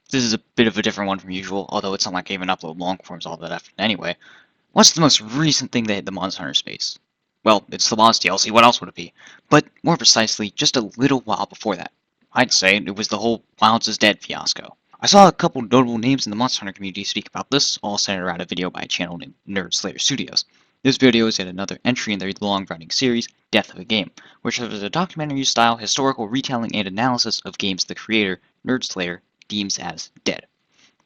This is a bit of a different one from usual, although it's not like I even upload long forms all that often anyway. What's the most recent thing that hit the Monster Hunter space? Well, it's the Mods DLC, what else would it be? But more precisely, just a little while before that. I'd say it was the whole Wilds is Dead fiasco. I saw a couple notable names in the Monster Hunter community speak about this, all centered around a video by a channel named NerdSlayer Studios. This video is yet another entry in their long-running series, Death of a Game, which is a documentary-style historical retelling and analysis of games the creator, NerdSlayer, deems as dead.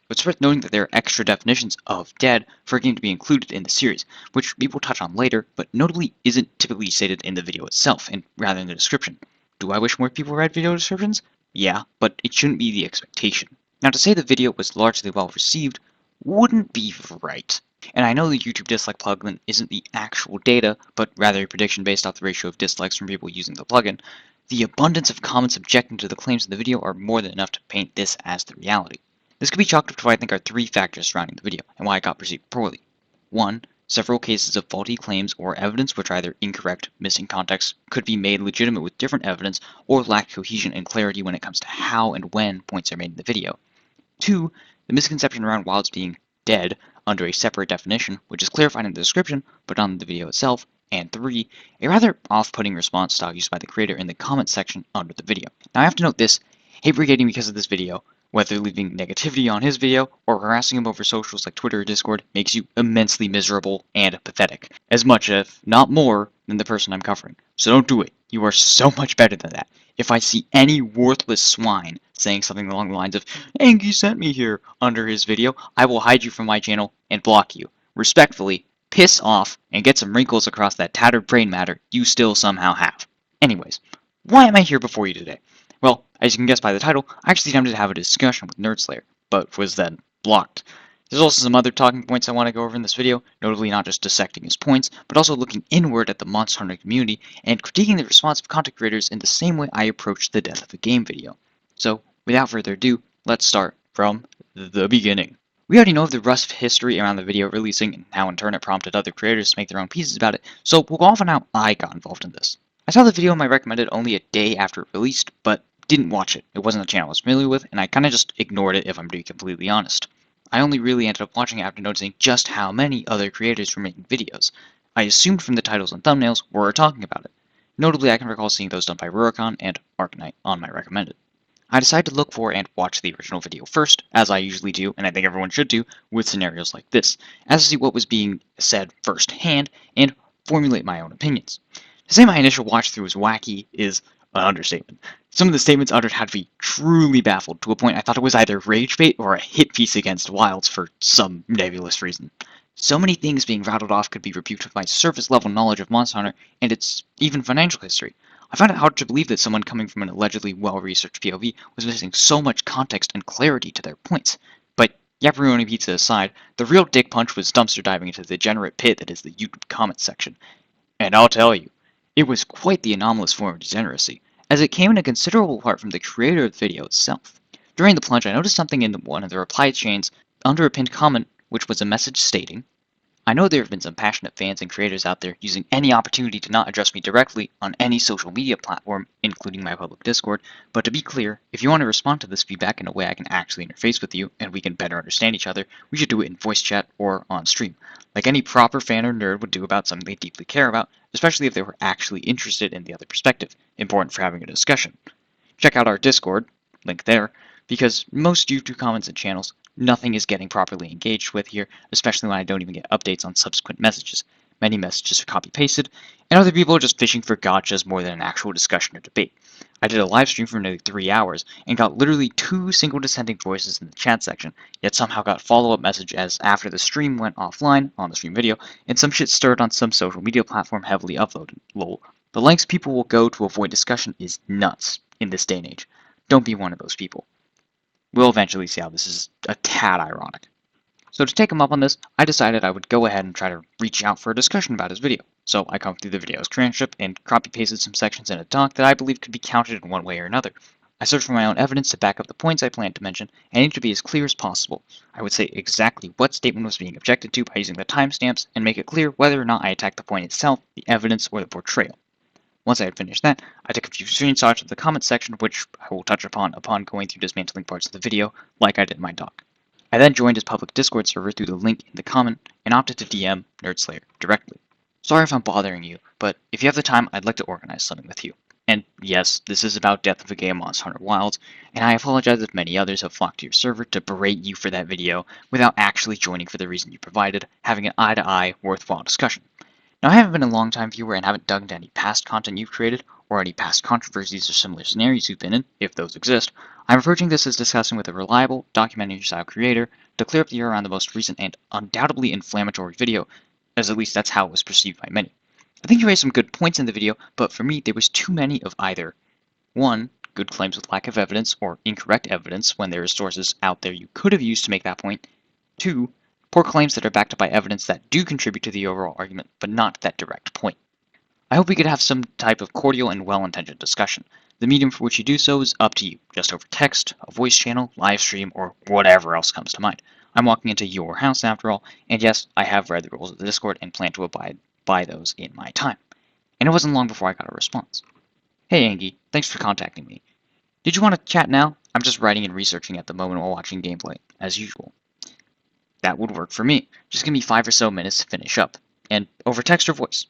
It's worth noting that there are extra definitions of dead for a game to be included in the series, which we will touch on later, but notably isn't typically stated in the video itself, and rather in the description. Do I wish more people read video descriptions? Yeah, but it shouldn't be the expectation. Now, to say the video was largely well received wouldn't be right. And I know the YouTube dislike plugin isn't the actual data, but rather a prediction based off the ratio of dislikes from people using the plugin. The abundance of comments objecting to the claims in the video are more than enough to paint this as the reality. This could be chalked up to what I think are three factors surrounding the video, and why it got perceived poorly. 1. Several cases of faulty claims or evidence which are either incorrect, missing context, could be made legitimate with different evidence, or lack cohesion and clarity when it comes to how and when points are made in the video. 2. The misconception around Wilds being dead under a separate definition, which is clarified in the description, but not in the video itself. And 3. A rather off-putting response style used by the creator in the comments section under the video. Now I have to note this, hate brigading because of this video, whether leaving negativity on his video or harassing him over socials like Twitter or Discord, makes you immensely miserable and pathetic, as much if not more than the person I'm covering. So don't do it. You are so much better than that. If I see any worthless swine saying something along the lines of, Angie sent me here, under his video, I will hide you from my channel and block you. Respectfully, piss off and get some wrinkles across that tattered brain matter you still somehow have. Anyways, why am I here before you today? Well, as you can guess by the title, I actually attempted to have a discussion with NerdSlayer, but was then blocked. There's also some other talking points I want to go over in this video, notably not just dissecting his points, but also looking inward at the Monster Hunter community and critiquing the response of content creators in the same way I approached the Death of a Game video. So, without further ado, let's start from the beginning. We already know of the rough history around the video releasing and how in turn it prompted other creators to make their own pieces about it, so we'll go off on how I got involved in this. I saw the video in my recommended only a day after it released, but didn't watch it. It wasn't a channel I was familiar with, and I kinda just ignored it if I'm to be completely honest. I only really ended up watching it after noticing just how many other creators were making videos. I assumed from the titles and thumbnails were talking about it. Notably, I can recall seeing those done by Rurikon and Arknight on my recommended. I decided to look for and watch the original video first, as I usually do, and I think everyone should do, with scenarios like this, as to see what was being said firsthand, and formulate my own opinions. To say my initial watch through was wacky is an understatement. Some of the statements uttered had me truly baffled, to a point I thought it was either rage bait or a hit piece against Wilds for some nebulous reason. So many things being rattled off could be rebuked with my surface-level knowledge of Monster Hunter and its even financial history. I found it hard to believe that someone coming from an allegedly well-researched POV was missing so much context and clarity to their points. But Yapperoni pizza aside, the real dick punch was dumpster diving into the degenerate pit that is the YouTube comments section. And I'll tell you, it was quite the anomalous form of degeneracy, as it came in a considerable part from the creator of the video itself. During the plunge, I noticed something in one of the reply chains under a pinned comment, which was a message stating, I know there have been some passionate fans and creators out there using any opportunity to not address me directly on any social media platform, including my public Discord, but to be clear, if you want to respond to this feedback in a way I can actually interface with you and we can better understand each other, we should do it in voice chat or on stream, like any proper fan or nerd would do about something they deeply care about, especially if they were actually interested in the other perspective, important for having a discussion. Check out our Discord, link there, because most YouTube comments and channels, nothing is getting properly engaged with here, especially when I don't even get updates on subsequent messages. Many messages are copy-pasted, and other people are just fishing for gotchas more than an actual discussion or debate. I did a live stream for nearly 3 hours, and got literally 2 single dissenting voices in the chat section, yet somehow got follow-up message as after the stream went offline, on the stream video, and some shit stirred on some social media platform heavily uploaded. Lol. The lengths people will go to avoid discussion is nuts in this day and age. Don't be one of those people. We'll eventually see how this is a tad ironic. So to take him up on this, I decided I would go ahead and try to reach out for a discussion about his video. So I combed through the video's transcript and copy-pasted some sections in a doc that I believe could be counted in one way or another. I searched for my own evidence to back up the points I planned to mention, and aimed to be as clear as possible. I would say exactly what statement was being objected to by using the timestamps, and make it clear whether or not I attacked the point itself, the evidence, or the portrayal. Once I had finished that, I took a few screenshots of the comment section, which I will touch upon going through dismantling parts of the video, like I did in my doc. I then joined his public Discord server through the link in the comment and opted to DM NerdSlayer directly. Sorry if I'm bothering you, but if you have the time, I'd like to organize something with you. And yes, this is about Death of a Game Monster Hunter Wilds, and I apologize if many others have flocked to your server to berate you for that video without actually joining for the reason you provided, having an eye-to-eye, worthwhile discussion. Now, I haven't been a long-time viewer and haven't dug into any past content you've created, or any past controversies or similar scenarios you've been in, if those exist. I'm approaching this as discussing with a reliable, documentary-style creator to clear up the air around the most recent and undoubtedly inflammatory video, as at least that's how it was perceived by many. I think you raised some good points in the video, but for me, there was too many of either 1. Good claims with lack of evidence, or incorrect evidence when there are sources out there you could have used to make that point. 2. Poor claims that are backed up by evidence that do contribute to the overall argument, but not that direct point. I hope we could have some type of cordial and well-intentioned discussion. The medium for which you do so is up to you, just over text, a voice channel, live stream, or whatever else comes to mind. I'm walking into your house after all, and yes, I have read the rules of the Discord and plan to abide by those in my time. And it wasn't long before I got a response. Hey Angie, thanks for contacting me. Did you want to chat now? I'm just writing and researching at the moment while watching gameplay, as usual. That would work for me. Just give me 5 or so minutes to finish up. And over text or voice?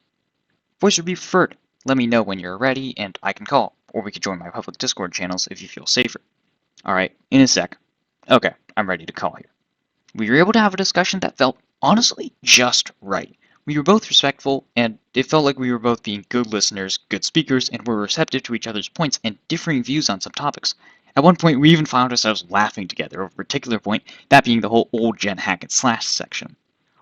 Voice would be preferred. Let me know when you're ready and I can call, or we could join my public Discord channels if you feel safer. Alright, in a sec. Okay, I'm ready to call here. We were able to have a discussion that felt, honestly, just right. We were both respectful, and it felt like we were both being good listeners, good speakers, and were receptive to each other's points and differing views on some topics. At one point, we even found ourselves laughing together over a particular point, that being the whole old Gen hack and slash section.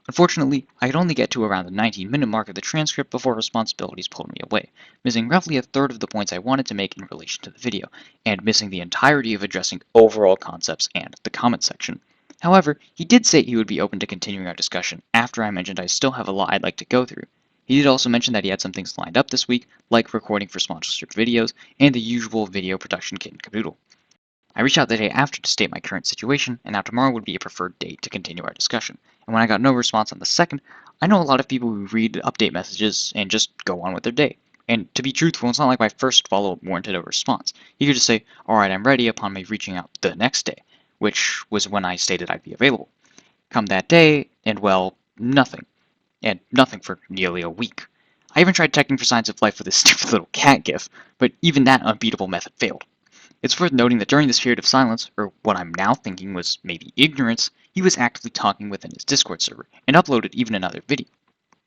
Unfortunately, I could only get to around the 19-minute mark of the transcript before responsibilities pulled me away, missing roughly a third of the points I wanted to make in relation to the video, and missing the entirety of addressing overall concepts and the comment section. However, he did say he would be open to continuing our discussion after I mentioned I still have a lot I'd like to go through. He did also mention that he had some things lined up this week, like recording for sponsored videos and the usual video production kit and caboodle. I reached out the day after to state my current situation, and now tomorrow would be a preferred date to continue our discussion. And when I got no response on the second, I know a lot of people who read update messages and just go on with their day. And to be truthful, it's not like my first follow-up warranted a response. He could just say, alright, I'm ready upon me reaching out the next day, which was when I stated I'd be available. Come that day, and well, nothing. And nothing for nearly a week. I even tried checking for signs of life with this stupid little cat gif, but even that unbeatable method failed. It's worth noting that during this period of silence, or what I'm now thinking was maybe ignorance, he was actively talking within his Discord server, and uploaded even another video.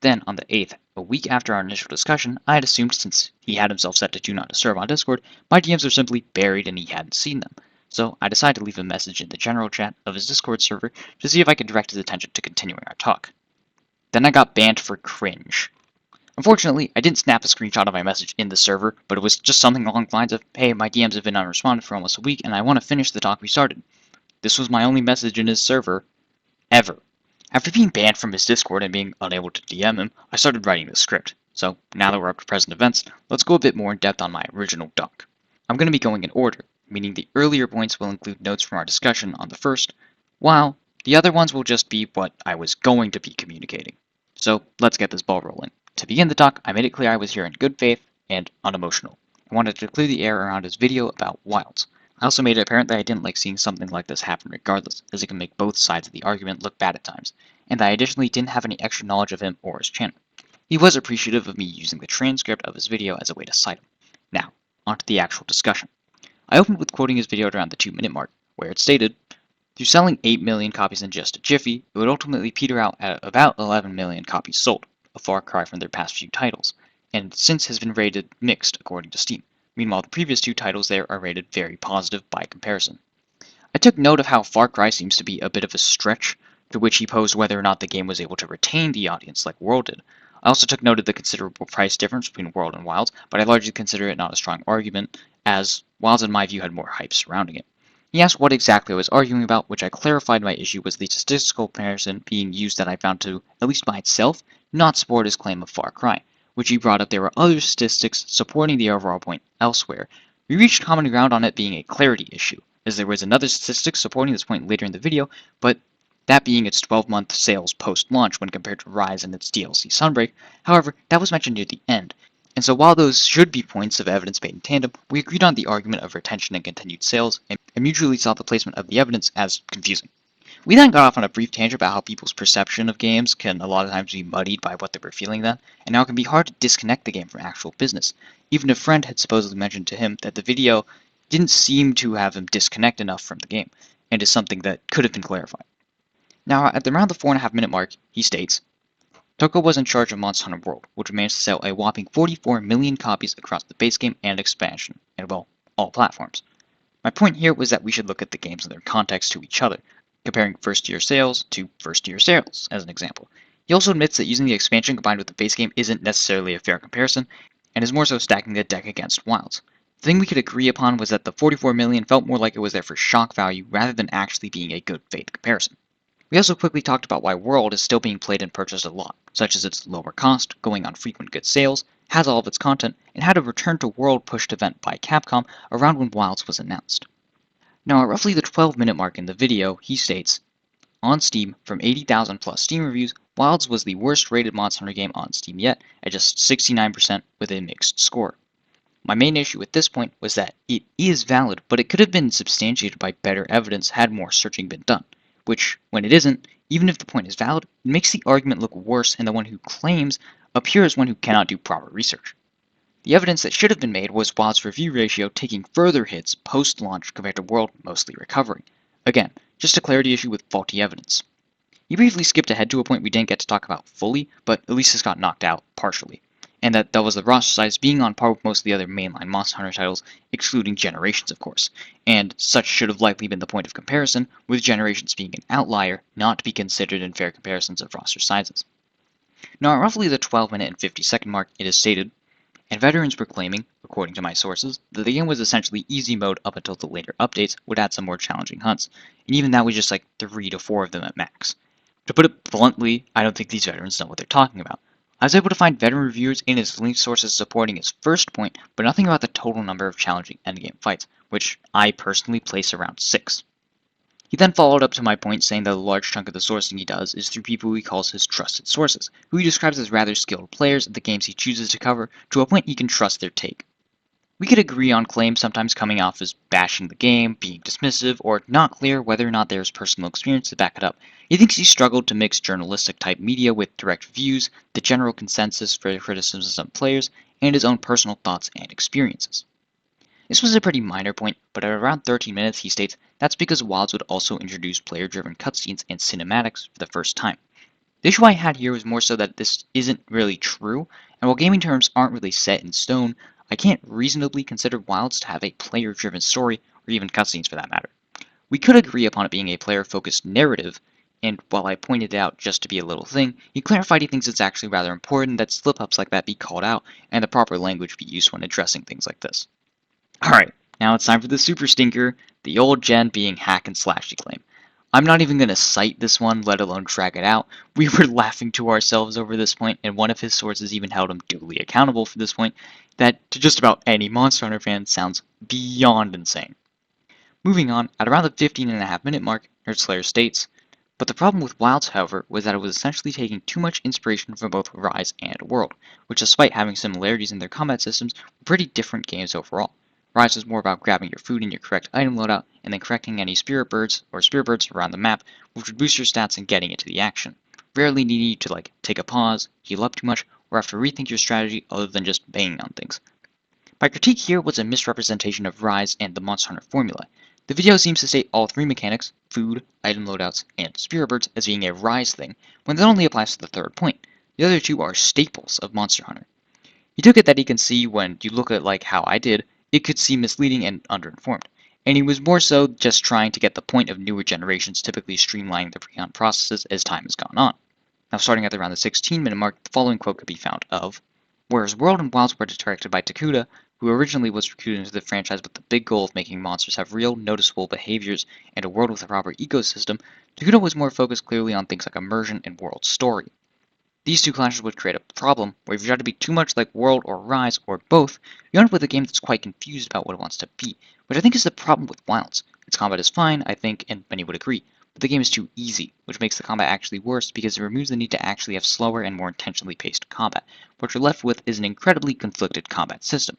Then, on the 8th, a week after our initial discussion, I had assumed since he had himself set to Do Not Disturb on Discord, my DMs were simply buried and he hadn't seen them. So I decided to leave a message in the general chat of his Discord server to see if I could direct his attention to continuing our talk. Then I got banned for Cringe. Unfortunately, I didn't snap a screenshot of my message in the server, but it was just something along the lines of, hey, my DMs have been unresponded for almost a week and I want to finish the talk we started. This was my only message in his server, ever. After being banned from his Discord and being unable to DM him, I started writing the script. So, now that we're up to present events, let's go a bit more in depth on my original doc. I'm going to be going in order, meaning the earlier points will include notes from our discussion on the first, while the other ones will just be what I was going to be communicating. So, let's get this ball rolling. To begin the talk, I made it clear I was here in good faith and unemotional. I wanted to clear the air around his video about Wilds. I also made it apparent that I didn't like seeing something like this happen regardless, as it can make both sides of the argument look bad at times, and that I additionally didn't have any extra knowledge of him or his channel. He was appreciative of me using the transcript of his video as a way to cite him. Now, onto the actual discussion. I opened with quoting his video at around the 2-minute mark, where it stated, through selling 8 million copies in just a jiffy, it would ultimately peter out at about 11 million copies sold, a far cry from their past few titles, and since has been rated mixed according to Steam. Meanwhile, the previous 2 titles there are rated very positive by comparison. I took note of how Far Cry seems to be a bit of a stretch, to which he posed whether or not the game was able to retain the audience like World did. I also took note of the considerable price difference between World and Wilds, but I largely consider it not a strong argument, as Wilds in my view had more hype surrounding it. He asked what exactly I was arguing about, which I clarified my issue was the statistical comparison being used that I found to, at least by itself, not support his claim of Far Cry, which he brought up there were other statistics supporting the overall point elsewhere. We reached common ground on it being a clarity issue, as there was another statistic supporting this point later in the video, but that being its 12-month sales post-launch when compared to Rise and its DLC Sunbreak. However, that was mentioned near the end, And so while those should be points of evidence made in tandem, we agreed on the argument of retention and continued sales, and mutually saw the placement of the evidence as confusing. We then got off on a brief tangent about how people's perception of games can a lot of times be muddied by what they were feeling then, and how it can be hard to disconnect the game from actual business. Even a friend had supposedly mentioned to him that the video didn't seem to have him disconnect enough from the game, and is something that could have been clarified. Now, at around the 4.5 minute mark, he states, Toko was in charge of Monster Hunter World, which managed to sell a whopping 44 million copies across the base game and expansion, and well, all platforms. My point here was that we should look at the games in their context to each other, comparing first-year sales to first-year sales, as an example. He also admits that using the expansion combined with the base game isn't necessarily a fair comparison, and is more so stacking the deck against Wilds. The thing we could agree upon was that the 44 million felt more like it was there for shock value rather than actually being a good faith comparison. We also quickly talked about why World is still being played and purchased a lot, such as its lower cost, going on frequent good sales, has all of its content, and had a return to World pushed event by Capcom around when Wilds was announced. Now at roughly the 12-minute mark in the video, he states, on Steam, from 80,000 plus Steam reviews, Wilds was the worst rated Monster Hunter game on Steam yet, at just 69% with a mixed score. My main issue at this point was that it is valid, but it could have been substantiated by better evidence had more searching been done. Which, when it isn't, even if the point is valid, it makes the argument look worse and the one who claims appear as one who cannot do proper research. The evidence that should have been made was Wild's review ratio taking further hits post-launch compared to World mostly recovering. Again, just a clarity issue with faulty evidence. He briefly skipped ahead to a point we didn't get to talk about fully, but at least this got knocked out partially. And that was the roster size being on par with most of the other mainline Monster Hunter titles, excluding Generations, of course. And such should have likely been the point of comparison, with Generations being an outlier, not to be considered in fair comparisons of roster sizes. Now, at roughly the 12-minute and 50-second mark, it is stated, and veterans were claiming, according to my sources, that the game was essentially easy mode up until the later updates would add some more challenging hunts, and even that was just like 3 to 4 of them at max. To put it bluntly, I don't think these veterans know what they're talking about. I was able to find veteran reviewers in his linked sources supporting his first point, but nothing about the total number of challenging endgame fights, which I personally place around 6. He then followed up to my point saying that a large chunk of the sourcing he does is through people he calls his trusted sources, who he describes as rather skilled players at the games he chooses to cover, to a point he can trust their take. We could agree on claims sometimes coming off as bashing the game, being dismissive, or not clear whether or not there's personal experience to back it up. He thinks he struggled to mix journalistic type media with direct reviews, the general consensus for criticisms of some players, and his own personal thoughts and experiences. This was a pretty minor point, but at around 13 minutes he states that's because Wilds would also introduce player-driven cutscenes and cinematics for the first time. The issue I had here was more so that this isn't really true, and while gaming terms aren't really set in stone, I can't reasonably consider Wilds to have a player-driven story, or even cutscenes for that matter. We could agree upon it being a player-focused narrative, and while I pointed it out just to be a little thing, he clarified he thinks it's actually rather important that slip-ups like that be called out, and the proper language be used when addressing things like this. Alright, now it's time for the super stinker, the old gen being hack and slashy claim. I'm not even going to cite this one, let alone drag it out. We were laughing to ourselves over this point, and one of his sources even held him duly accountable for this point, that to just about any Monster Hunter fan sounds beyond insane. Moving on, at around the 15.5 minute mark, NerdSlayer states, but the problem with Wilds, however, was that it was essentially taking too much inspiration from both Rise and World, which despite having similarities in their combat systems, were pretty different games overall. Rise was more about grabbing your food in your correct item loadout, and then correcting any spirit birds around the map, which would boost your stats and getting into the action. Rarely needing you to take a pause, heal up too much, or have to rethink your strategy other than just banging on things. My critique here was a misrepresentation of Rise and the Monster Hunter formula. The video seems to state all 3 mechanics, food, item loadouts, and spirit birds, as being a Rise thing, when that only applies to the third point. The other 2 are staples of Monster Hunter. He took it that he can see when you look at how I did, it could seem misleading and underinformed, and he was more so just trying to get the point of newer generations typically streamlining the recon processes as time has gone on. Now starting at around the 16-minute mark, the following quote could be found of, whereas World and Wilds were directed by Takuda, who originally was recruited into the franchise with the big goal of making monsters have real, noticeable behaviors and a world with a proper ecosystem, Takuda was more focused clearly on things like immersion and world story. These two clashes would create a problem where if you try to be too much like World or Rise or both, you end up with a game that's quite confused about what it wants to be, which I think is the problem with Wilds. Its combat is fine, I think, and many would agree, but the game is too easy, which makes the combat actually worse because it removes the need to actually have slower and more intentionally paced combat. What you're left with is an incredibly conflicted combat system.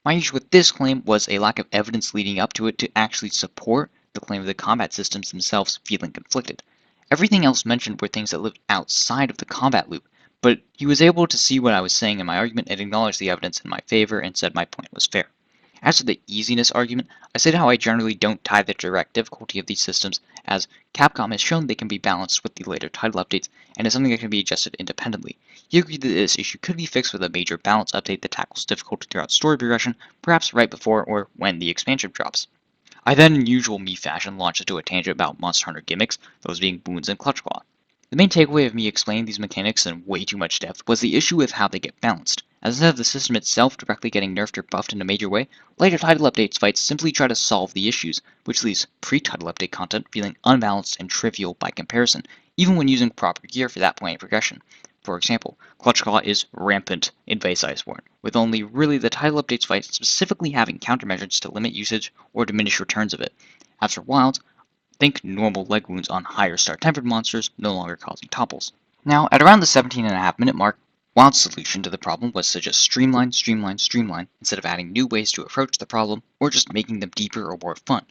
My issue with this claim was a lack of evidence leading up to it to actually support the claim of the combat systems themselves feeling conflicted. Everything else mentioned were things that lived outside of the combat loop, but he was able to see what I was saying in my argument and acknowledge the evidence in my favor and said my point was fair. As for the easiness argument, I said how I generally don't tie the direct difficulty of these systems, as Capcom has shown they can be balanced with the later title updates, and is something that can be adjusted independently. He agreed that this issue could be fixed with a major balance update that tackles difficulty throughout story progression, perhaps right before or when the expansion drops. I then, in usual me fashion, launched into a tangent about Monster Hunter gimmicks, those being boons and clutch claw. The main takeaway of me explaining these mechanics in way too much depth was the issue with how they get balanced. As instead of the system itself directly getting nerfed or buffed in a major way, later title updates fights simply try to solve the issues, which leaves pre-title update content feeling unbalanced and trivial by comparison, even when using proper gear for that point in progression. For example, Clutch Claw is rampant in base Iceborne, with only really the title updates fight specifically having countermeasures to limit usage or diminish returns of it. As for Wilds, think normal leg wounds on higher star tempered monsters, no longer causing topples. Now, at around the 17.5-minute mark, Wild's solution to the problem was to just streamline, streamline, streamline, instead of adding new ways to approach the problem, or just making them deeper or more fun.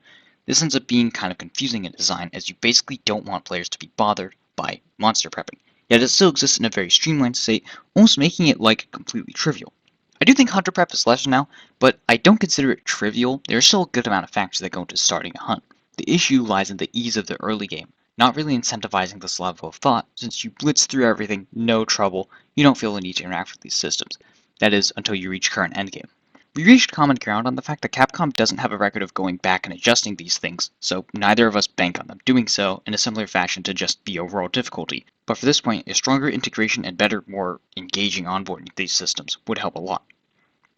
This ends up being kind of confusing in design, as you basically don't want players to be bothered by monster prepping, yet it still exists in a very streamlined state, almost making it like completely trivial. I do think Hunter Prep is lesser now, but I don't consider it trivial. There's still a good amount of factors that go into starting a hunt. The issue lies in the ease of the early game, not really incentivizing this level of thought, since you blitz through everything, no trouble, you don't feel the need to interact with these systems. That is, until you reach current endgame. We reached common ground on the fact that Capcom doesn't have a record of going back and adjusting these things, so neither of us bank on them doing so in a similar fashion to just the overall difficulty. But for this point, a stronger integration and better, more engaging onboarding of these systems would help a lot.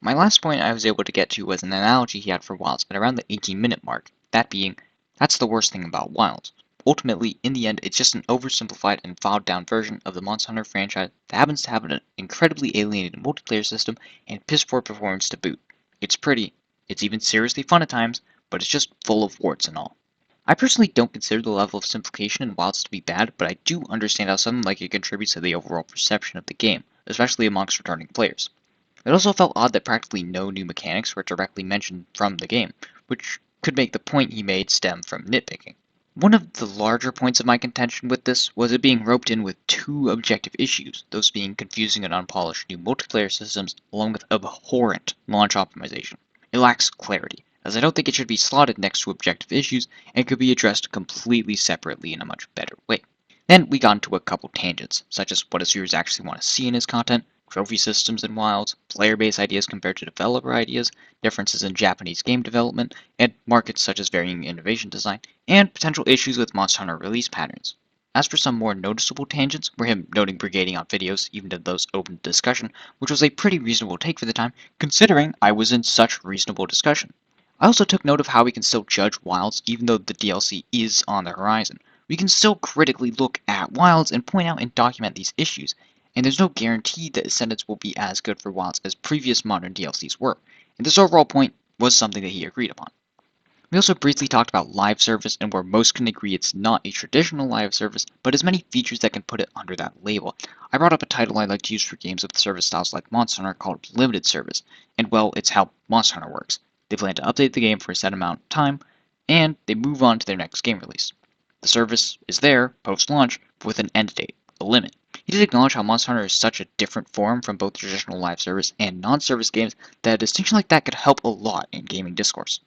My last point I was able to get to was an analogy he had for Wilds at around the 18-minute mark, that being, that's the worst thing about Wilds. Ultimately, in the end, it's just an oversimplified and filed down version of the Monster Hunter franchise that happens to have an incredibly alienated multiplayer system and piss poor performance to boot. It's pretty, it's even seriously fun at times, but it's just full of warts and all. I personally don't consider the level of simplification in Wilds to be bad, but I do understand how something like it contributes to the overall perception of the game, especially amongst returning players. It also felt odd that practically no new mechanics were directly mentioned from the game, which could make the point he made stem from nitpicking. One of the larger points of my contention with this was it being roped in with two objective issues, those being confusing and unpolished new multiplayer systems along with abhorrent launch optimization. It lacks clarity, as I don't think it should be slotted next to objective issues and could be addressed completely separately in a much better way. Then we got into a couple tangents, such as what does viewers actually want to see in his content, trophy systems in Wilds, player-based ideas compared to developer ideas, differences in Japanese game development, and markets such as varying innovation design, and potential issues with Monster Hunter release patterns. As for some more noticeable tangents, were him noting brigading on videos, even to those open to discussion, which was a pretty reasonable take for the time, considering I was in such reasonable discussion. I also took note of how we can still judge Wilds even though the DLC is on the horizon. We can still critically look at Wilds and point out and document these issues, and there's no guarantee that Ascendance will be as good for Wilds as previous modern DLCs were, and this overall point was something that he agreed upon. We also briefly talked about live service and where most can agree it's not a traditional live service, but has many features that can put it under that label. I brought up a title I like to use for games with service styles like Monster Hunter called limited service, and well, it's how Monster Hunter works. They plan to update the game for a set amount of time, and they move on to their next game release. The service is there, post-launch, with an end date, a limit. He did acknowledge how Monster Hunter is such a different form from both traditional live service and non-service games that a distinction like that could help a lot in gaming discourse.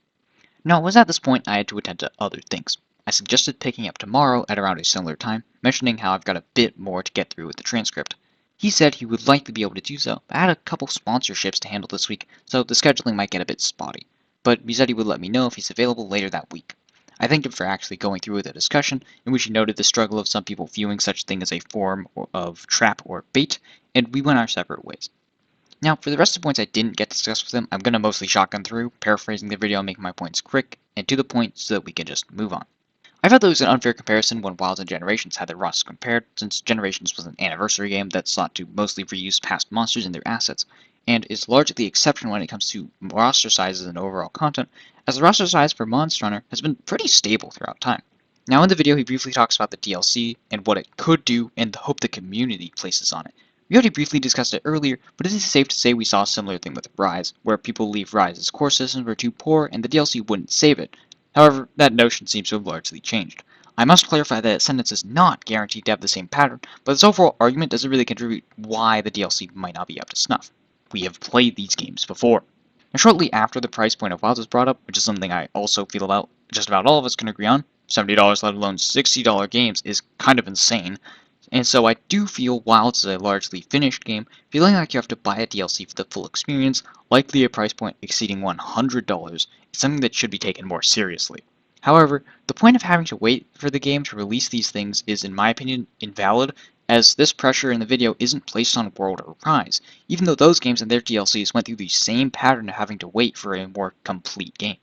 Now, it was at this point I had to attend to other things. I suggested picking up tomorrow at around a similar time, mentioning how I've got a bit more to get through with the transcript. He said he would likely be able to do so, but I had a couple sponsorships to handle this week, so the scheduling might get a bit spotty. But he said he would let me know if he's available later that week. I thanked him for actually going through with a discussion in which he noted the struggle of some people viewing such thing as a form of trap or bait, and we went our separate ways. Now, for the rest of the points I didn't get to discuss with him, I'm going to mostly shotgun through, paraphrasing the video and making my points quick and to the point so that we can just move on. I felt that it was an unfair comparison when Wilds and Generations had their rosters compared, since Generations was an anniversary game that sought to mostly reuse past monsters and their assets, and is largely the exception when it comes to roster sizes and overall content, as the roster size for Monster Hunter has been pretty stable throughout time. Now in the video he briefly talks about the DLC and what it could do and the hope the community places on it. We already briefly discussed it earlier, but it is safe to say we saw a similar thing with Rise, where people believe Rise's core systems were too poor and the DLC wouldn't save it. However, that notion seems to have largely changed. I must clarify that Ascendance is not guaranteed to have the same pattern, but this overall argument doesn't really contribute why the DLC might not be up to snuff. We have played these games before. And shortly after the price point of Wilds was brought up, which is something I also feel about just about all of us can agree on, $70 let alone $60 games is kind of insane, and so I do feel Wilds is a largely finished game, feeling like you have to buy a DLC for the full experience, likely a price point exceeding $100, is something that should be taken more seriously. However, the point of having to wait for the game to release these things is, in my opinion, invalid, as this pressure in the video isn't placed on World or Rise, even though those games and their DLCs went through the same pattern of having to wait for a more complete game.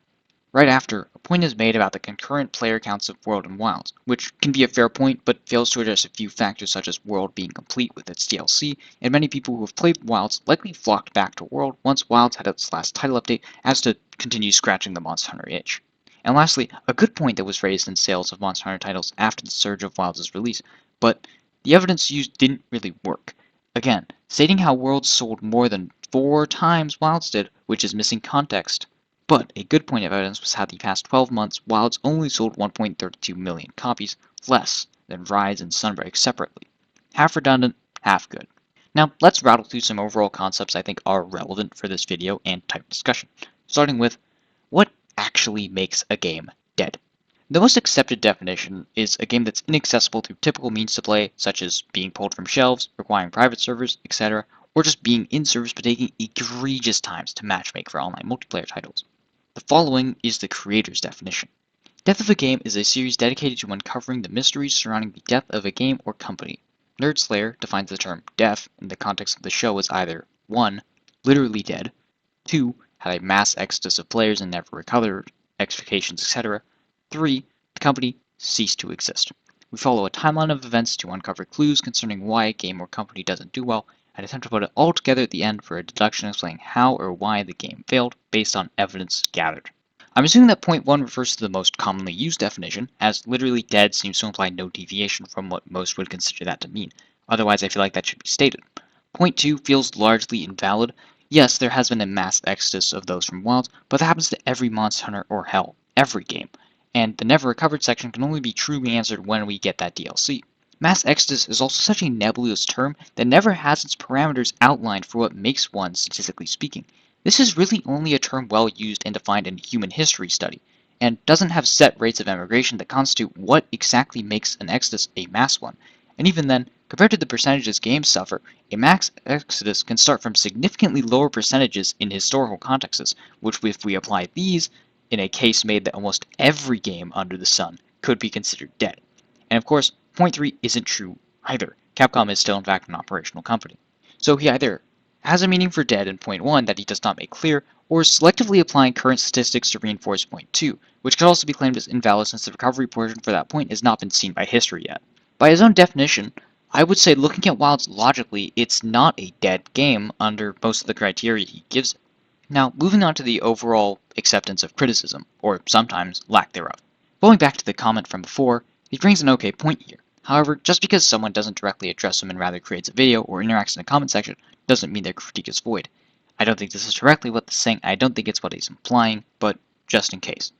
Right after, a point is made about the concurrent player counts of World and Wilds, which can be a fair point, but fails to address a few factors such as World being complete with its DLC, and many people who have played Wilds likely flocked back to World once Wilds had its last title update as to continue scratching the Monster Hunter itch. And lastly, a good point that was raised in sales of Monster Hunter titles after the surge of Wilds' release, but the evidence used didn't really work. Again, stating how Worlds sold more than 4 times Wilds did, which is missing context. But a good point of evidence was how the past 12 months Wilds only sold 1.32 million copies, less than Rise and Sunbreak separately. Half redundant, half good. Now let's rattle through some overall concepts I think are relevant for this video and type discussion, starting with what actually makes a game dead. The most accepted definition is a game that's inaccessible through typical means to play, such as being pulled from shelves, requiring private servers, etc., or just being in service but taking egregious times to matchmake for online multiplayer titles. The following is the creator's definition. Death of a game is a series dedicated to uncovering the mysteries surrounding the death of a game or company. NerdSlayer defines the term death in the context of the show as either 1. Literally dead, 2. Had a mass exodus of players and never recovered, extrications, etc. 3. The company ceased to exist. We follow a timeline of events to uncover clues concerning why a game or company doesn't do well, and attempt to put it all together at the end for a deduction explaining how or why the game failed based on evidence gathered. I'm assuming that point 1 refers to the most commonly used definition, as literally dead seems to imply no deviation from what most would consider that to mean. Otherwise, I feel like that should be stated. Point 2 feels largely invalid. Yes, there has been a mass exodus of those from Wilds, but that happens to every Monster Hunter or hell, every game. And the never recovered section can only be truly answered when we get that DLC. Mass exodus is also such a nebulous term that never has its parameters outlined for what makes one, statistically speaking. This is really only a term well used and defined in human history study, and doesn't have set rates of emigration that constitute what exactly makes an exodus a mass one. And even then, compared to the percentages games suffer, a mass exodus can start from significantly lower percentages in historical contexts, which if we apply these, in a case made that almost every game under the sun could be considered dead. And of course, point 3 isn't true either. Capcom is still in fact an operational company. So he either has a meaning for dead in point 1 that he does not make clear, or is selectively applying current statistics to reinforce point 2, which could also be claimed as invalid since the recovery portion for that point has not been seen by history yet. By his own definition, I would say looking at Wilds logically, it's not a dead game under most of the criteria he gives it. Now, moving on to the overall acceptance of criticism, or sometimes lack thereof. Going back to the comment from before, he brings an okay point here. However, just because someone doesn't directly address him and rather creates a video or interacts in a comment section doesn't mean their critique is void. I don't think this is directly what he's saying, I don't think it's what he's implying, but just in case.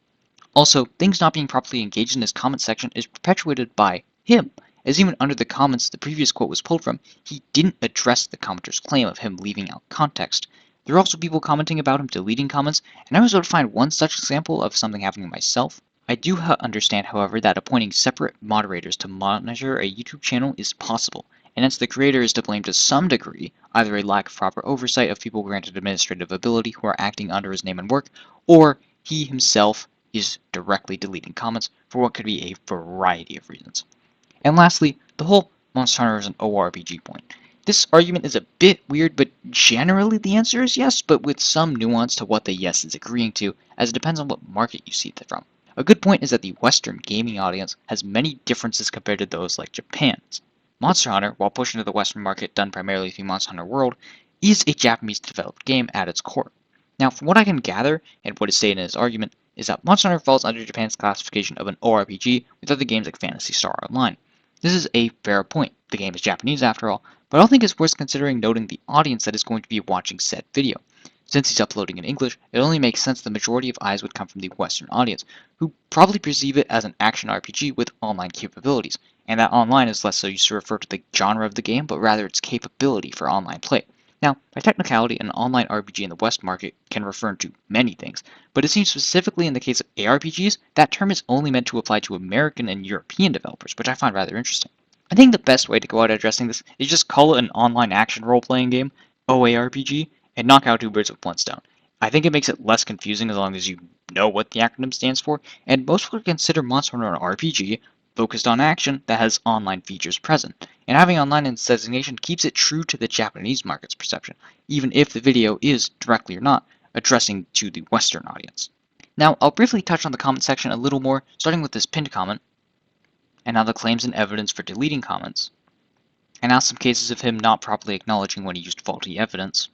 Also, things not being properly engaged in his comment section is perpetuated by him, as even under the comments the previous quote was pulled from, he didn't address the commenter's claim of him leaving out context. There are also people commenting about him deleting comments, and I was able to find one such example of something happening myself. I do understand, however, that appointing separate moderators to monitor a YouTube channel is possible, and hence the creator is to blame to some degree, either a lack of proper oversight of people granted administrative ability who are acting under his name and work, or he himself is directly deleting comments for what could be a variety of reasons. And lastly, the whole Monster Hunter is an ORPG point. This argument is a bit weird, but generally the answer is yes, but with some nuance to what the yes is agreeing to, as it depends on what market you see it from. A good point is that the Western gaming audience has many differences compared to those like Japan's. Monster Hunter, while pushing to the Western market done primarily through Monster Hunter World, is a Japanese-developed game at its core. Now, from what I can gather, and what is stated in his argument, is that Monster Hunter falls under Japan's classification of an ORPG with other games like Phantasy Star Online. This is a fair point. The game is Japanese after all, but I don't think it's worth considering noting the audience that is going to be watching said video. Since he's uploading in English, it only makes sense the majority of eyes would come from the Western audience, who probably perceive it as an action RPG with online capabilities, and that online is less so used to refer to the genre of the game, but rather its capability for online play. Now, by technicality, an online RPG in the West market can refer to many things, but it seems specifically in the case of ARPGs, that term is only meant to apply to American and European developers, which I find rather interesting. I think the best way to go about addressing this is just call it an online action role-playing game, OARPG, and knock out two birds with one stone. I think it makes it less confusing as long as you know what the acronym stands for, and most would consider Monster Hunter an RPG focused on action that has online features present. And having online in its designation keeps it true to the Japanese market's perception, even if the video is, directly or not, addressing to the Western audience. Now, I'll briefly touch on the comment section a little more, starting with this pinned comment, and now the claims and evidence for deleting comments, and now some cases of him not properly acknowledging when he used faulty evidence,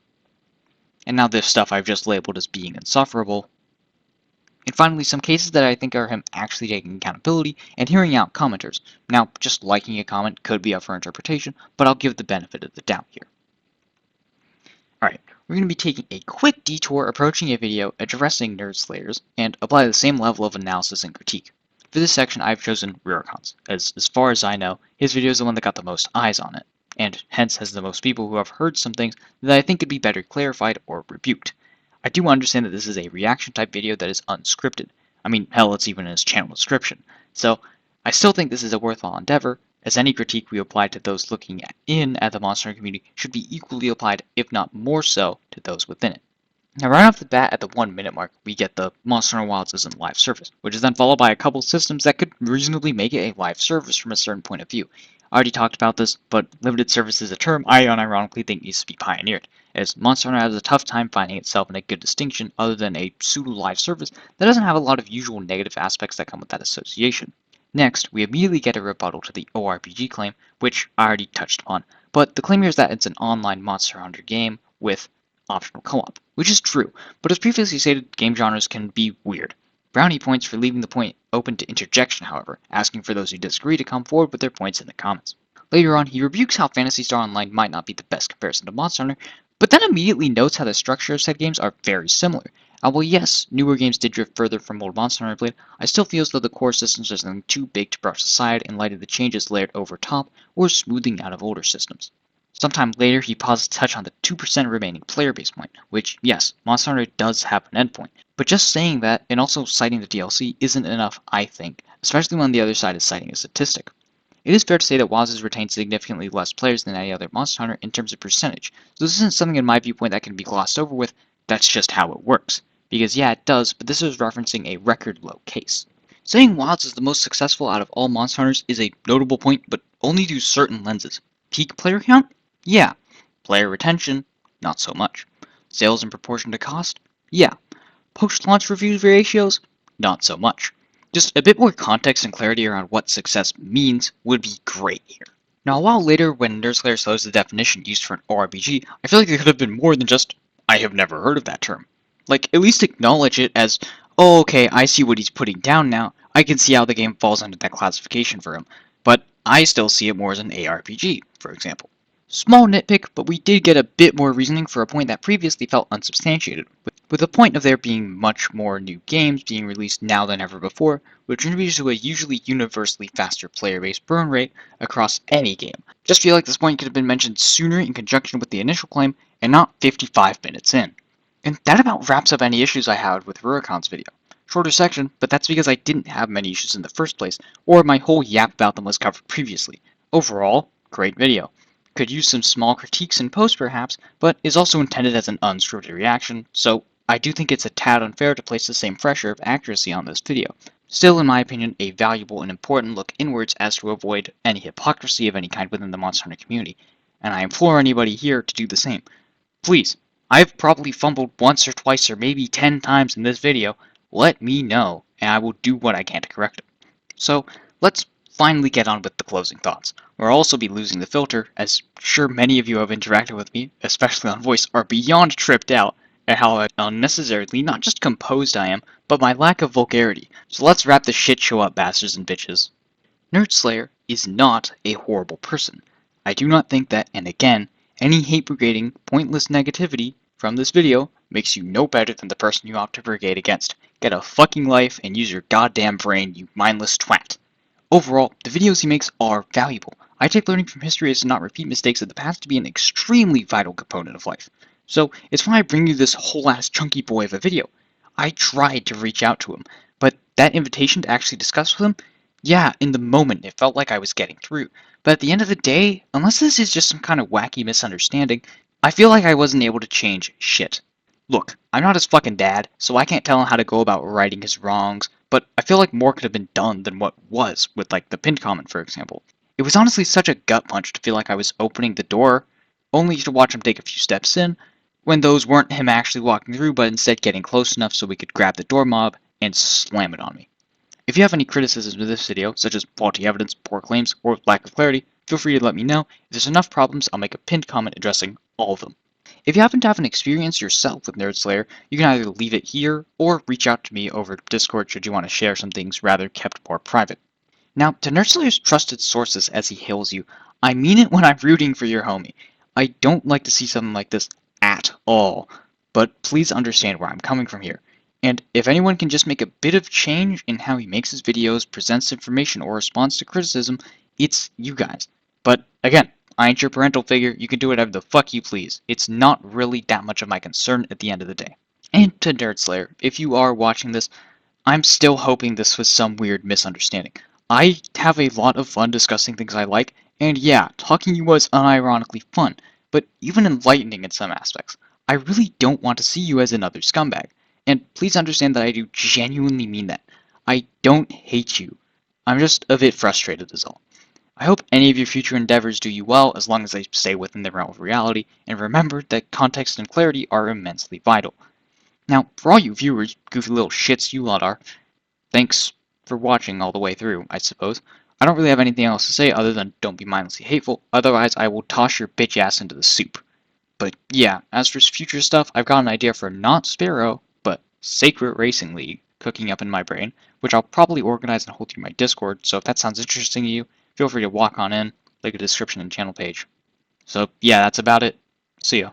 and now this stuff I've just labeled as being insufferable, and finally some cases that I think are him actually taking accountability and hearing out commenters. Now, just liking a comment could be up for interpretation, but I'll give the benefit of the doubt here. Alright, we're going to be taking a quick detour approaching a video addressing NerdSlayers and apply the same level of analysis and critique. For this section, I've chosen Rurikhan's, as far as I know, his video is the one that got the most eyes on it, and hence has the most people who have heard some things that I think could be better clarified or rebuked. I do understand that this is a reaction type video that is unscripted. I mean, hell, it's even in his channel description. So, I still think this is a worthwhile endeavor, as any critique we apply to those looking in at the Monster Hunter community should be equally applied, if not more so, to those within it. Now, right off the bat, at the 1 minute mark, we get the Monster Hunter Wilds isn't live service, which is then followed by a couple systems that could reasonably make it a live service from a certain point of view. I already talked about this, but limited service is a term I unironically think needs to be pioneered, as Monster Hunter has a tough time finding itself in a good distinction other than a pseudo-live service that doesn't have a lot of usual negative aspects that come with that association. Next, we immediately get a rebuttal to the ORPG claim, which I already touched on, but the claim here is that it's an online Monster Hunter game with optional co-op, which is true, but as previously stated, game genres can be weird. Brownie points for leaving the point open to interjection, however, asking for those who disagree to come forward with their points in the comments. Later on, he rebukes how Phantasy Star Online might not be the best comparison to Monster Hunter, but then immediately notes how the structure of said games are very similar. And while yes, newer games did drift further from old Monster Hunter played, I still feel as though the core systems are something too big to brush aside in light of the changes layered over top or smoothing out of older systems. Sometime later, he pauses to touch on the 2% remaining player base point, which, yes, Monster Hunter does have an endpoint. But just saying that, and also citing the DLC, isn't enough, I think, especially when the other side is citing a statistic. It is fair to say that WoW has retained significantly less players than any other Monster Hunter in terms of percentage, so this isn't something in my viewpoint that can be glossed over with, that's just how it works. Because yeah, it does, but this is referencing a record low case. Saying WoWs is the most successful out of all Monster Hunters is a notable point, but only through certain lenses. Peak player count? Yeah. Player retention? Not so much. Sales in proportion to cost? Yeah. Post-launch reviews ratios? Not so much. Just a bit more context and clarity around what success means would be great here. Now, a while later, when NerdSlayer slows the definition used for an ORPG, I feel like it could have been more than just, I have never heard of that term. Like, at least acknowledge it as, oh, okay, I see what he's putting down now. I can see how the game falls under that classification for him. But I still see it more as an ARPG, for example. Small nitpick, but we did get a bit more reasoning for a point that previously felt unsubstantiated, with the point of there being much more new games being released now than ever before, which contributes to a usually universally faster player-based burn rate across any game. Just feel like this point could have been mentioned sooner in conjunction with the initial claim, and not 55 minutes in. And that about wraps up any issues I had with Rurikhan's video. Shorter section, but that's because I didn't have many issues in the first place, or my whole yap about them was covered previously. Overall, great video. Could use some small critiques in post perhaps, but is also intended as an unscripted reaction, so I do think it's a tad unfair to place the same pressure of accuracy on this video. Still, in my opinion, a valuable and important look inwards as to avoid any hypocrisy of any kind within the Monster Hunter community, and I implore anybody here to do the same. Please, I've probably fumbled once or twice or maybe 10 times in this video. Let me know, and I will do what I can to correct it. So let's finally get on with the closing thoughts. We'll also be losing the filter, as sure many of you have interacted with me, especially on voice, are beyond tripped out at how unnecessarily not just composed I am, but my lack of vulgarity. So let's wrap this shit show up, bastards and bitches. NerdSlayer is not a horrible person. I do not think that, and again, any hate-brigading, pointless negativity from this video makes you no better than the person you opt to brigade against. Get a fucking life and use your goddamn brain, you mindless twat. Overall, the videos he makes are valuable. I take learning from history as to not repeat mistakes of the past to be an extremely vital component of life. So it's why I bring you this whole-ass chunky boy of a video. I tried to reach out to him, but that invitation to actually discuss with him, yeah, in the moment it felt like I was getting through. But at the end of the day, unless this is just some kind of wacky misunderstanding, I feel like I wasn't able to change shit. Look, I'm not his fucking dad, so I can't tell him how to go about righting his wrongs, but I feel like more could have been done than what was, with like the pinned comment, for example. It was honestly such a gut punch to feel like I was opening the door, only to watch him take a few steps in, when those weren't him actually walking through, but instead getting close enough so we could grab the doorknob and slam it on me. If you have any criticisms of this video, such as faulty evidence, poor claims, or lack of clarity, feel free to let me know. If there's enough problems, I'll make a pinned comment addressing all of them. If you happen to have an experience yourself with NerdSlayer, you can either leave it here or reach out to me over Discord should you want to share some things rather kept more private. Now, to NerdSlayer's trusted sources as he hails you, I mean it when I'm rooting for your homie. I don't like to see something like this at all, but please understand where I'm coming from here. And if anyone can just make a bit of change in how he makes his videos, presents information, or responds to criticism, it's you guys. But again, I ain't your parental figure, you can do whatever the fuck you please. It's not really that much of my concern at the end of the day. And to NerdSlayer, if you are watching this, I'm still hoping this was some weird misunderstanding. I have a lot of fun discussing things I like, and yeah, talking to you was unironically fun, but even enlightening in some aspects. I really don't want to see you as another scumbag. And please understand that I do genuinely mean that. I don't hate you. I'm just a bit frustrated is all. I hope any of your future endeavors do you well as long as they stay within the realm of reality, and remember that context and clarity are immensely vital. Now, for all you viewers, goofy little shits you lot are, thanks for watching all the way through, I suppose. I don't really have anything else to say other than don't be mindlessly hateful, otherwise I will toss your bitch ass into the soup. But yeah, as for future stuff, I've got an idea for not Sparrow, but Sacred Racing League cooking up in my brain, which I'll probably organize and hold through my Discord, so if that sounds interesting to you, feel free to walk on in, link a description and channel page. So yeah, that's about it. See ya.